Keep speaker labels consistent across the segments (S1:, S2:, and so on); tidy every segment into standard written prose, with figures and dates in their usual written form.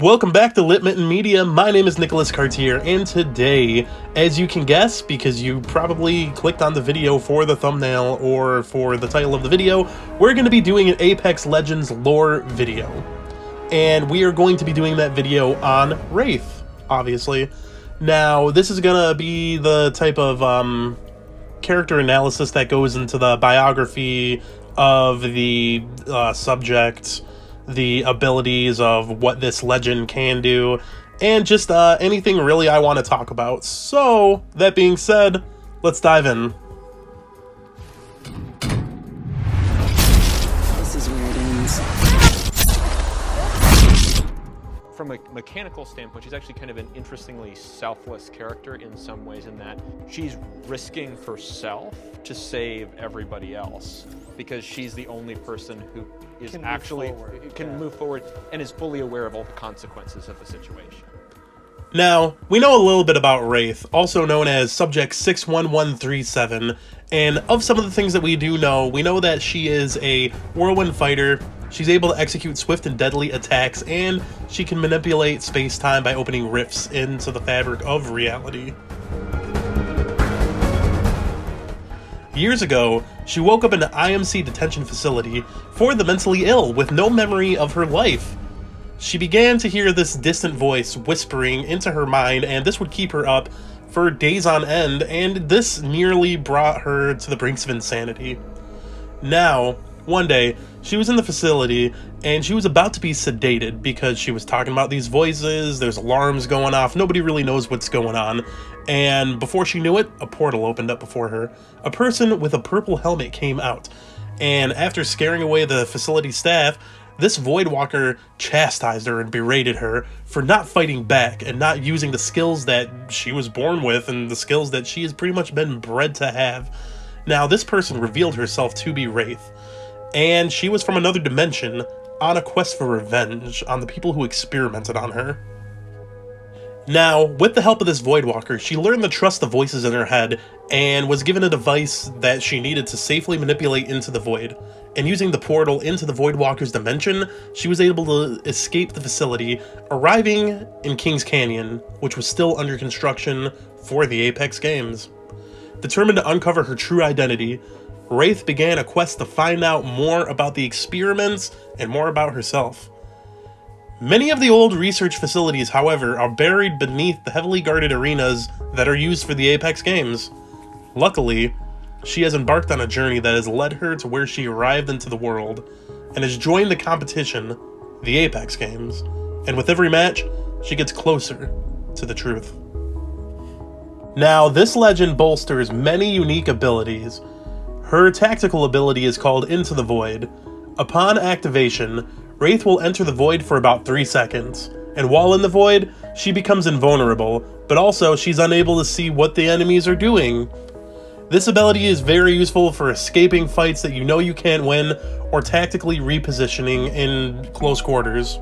S1: Welcome back to Litmitten Media. My name is Nicholas Cartier, and today, as you can guess, because you probably clicked on the video for the thumbnail or for the title of the video, we're going to be doing an Apex Legends lore video. And we are going to be doing that video on Wraith, obviously. Now, this is going to be the type of character analysis that goes into the biography of the subject, the abilities of what this legend can do, and just anything really I want to talk about. So, that being said, let's dive in.
S2: This is where it ends.
S3: From a mechanical standpoint, she's actually kind of an interestingly selfless character in some ways, in that she's risking herself to save everybody else, because she's the only person who is can move forward and is fully aware of all the consequences of the situation.
S1: Now, we know a little bit about Wraith, also known as Subject 61137, and of some of the things that we do know, we know that she is a whirlwind fighter. She's able to execute swift and deadly attacks, and she can manipulate space-time by opening rifts into the fabric of reality. Years ago, she woke up in an IMC detention facility for the mentally ill with no memory of her life. She began to hear this distant voice whispering into her mind, and this would keep her up for days on end, and this nearly brought her to the brinks of insanity. Now, one day, she was in the facility, and she was about to be sedated because she was talking about these voices, there's alarms going off, nobody really knows what's going on, and before she knew it, a portal opened up before her. A person with a purple helmet came out, and after scaring away the facility staff, this voidwalker chastised her and berated her for not fighting back and not using the skills that she was born with and the skills that she has pretty much been bred to have. Now, this person revealed herself to be Wraith, and she was from another dimension on a quest for revenge on the people who experimented on her. Now, with the help of this voidwalker, she learned to trust the voices in her head and was given a device that she needed to safely manipulate into the void. And using the portal into the voidwalker's dimension, she was able to escape the facility, arriving in Kings Canyon, which was still under construction for the Apex games. Determined to uncover her true identity, Wraith began a quest to find out more about the experiments and more about herself. Many of the old research facilities, however, are buried beneath the heavily guarded arenas that are used for the Apex games. Luckily, she has embarked on a journey that has led her to where she arrived into the world, and has joined the competition, the Apex games, and with every match, she gets closer to the truth. Now, this legend bolsters many unique abilities. Her tactical ability is called Into the Void. Upon activation, Wraith will enter the void for about 3 seconds, and while in the void, she becomes invulnerable, but also she's unable to see what the enemies are doing. This ability is very useful for escaping fights that you know you can't win, or tactically repositioning in close quarters.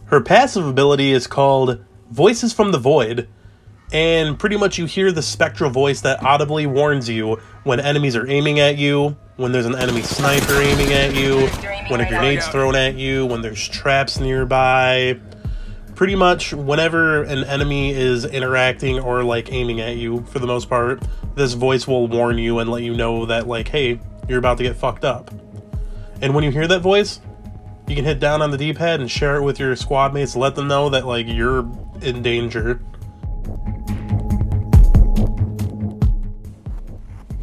S1: Her passive ability is called Voices from the Void, and pretty much you hear the spectral voice that audibly warns you when enemies are aiming at you, when there's an enemy sniper aiming at you, when a grenade's thrown at you, when there's traps nearby. Pretty much whenever an enemy is interacting or like aiming at you, for the most part, this voice will warn you and let you know that, like, hey, you're about to get fucked up. And when you hear that voice, you can hit down on the D-pad and share it with your squad mates, let them know that, like, you're in danger.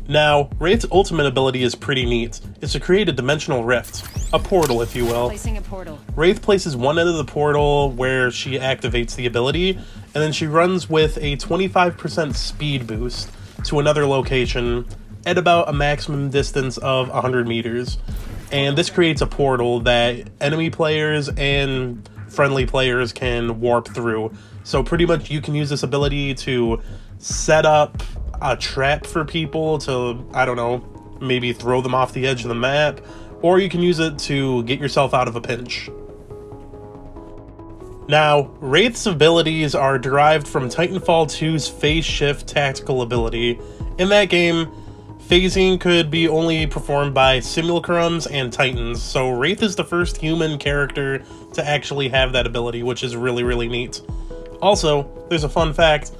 S1: Now, Wraith's ultimate ability is pretty neat. It's to create a dimensional rift. A portal, if you will.
S2: Placing a portal.
S1: Wraith places one end of the portal where she activates the ability, and then she runs with a 25% speed boost to another location at about a maximum distance of 100 meters. And this creates a portal that enemy players and friendly players can warp through. So pretty much you can use this ability to set up a trap for people to, I don't know, maybe throw them off the edge of the map, or you can use it to get yourself out of a pinch. Now, Wraith's abilities are derived from Titanfall 2's Phase Shift tactical ability. In that game, Phasing could be only performed by simulacrums and titans, so Wraith is the first human character to actually have that ability, which is really, really neat. Also, there's a fun fact.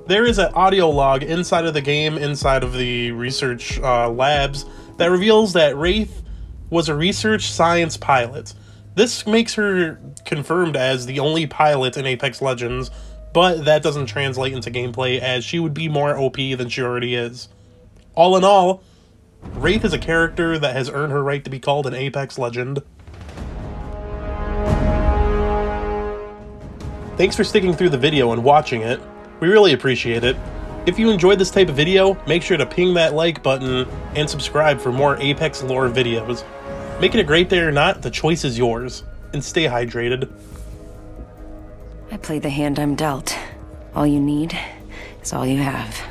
S1: There is an audio log inside of the game, inside of the research labs, that reveals that Wraith was a research science pilot. This makes her confirmed as the only pilot in Apex Legends, but that doesn't translate into gameplay as she would be more OP than she already is. All in all, Wraith is a character that has earned her right to be called an Apex Legend. Thanks for sticking through the video and watching it. We really appreciate it. If you enjoyed this type of video, make sure to ping that like button and subscribe for more Apex lore videos. Make it a great day or not, the choice is yours. And stay hydrated.
S2: I played the hand I'm dealt. All you need is all you have.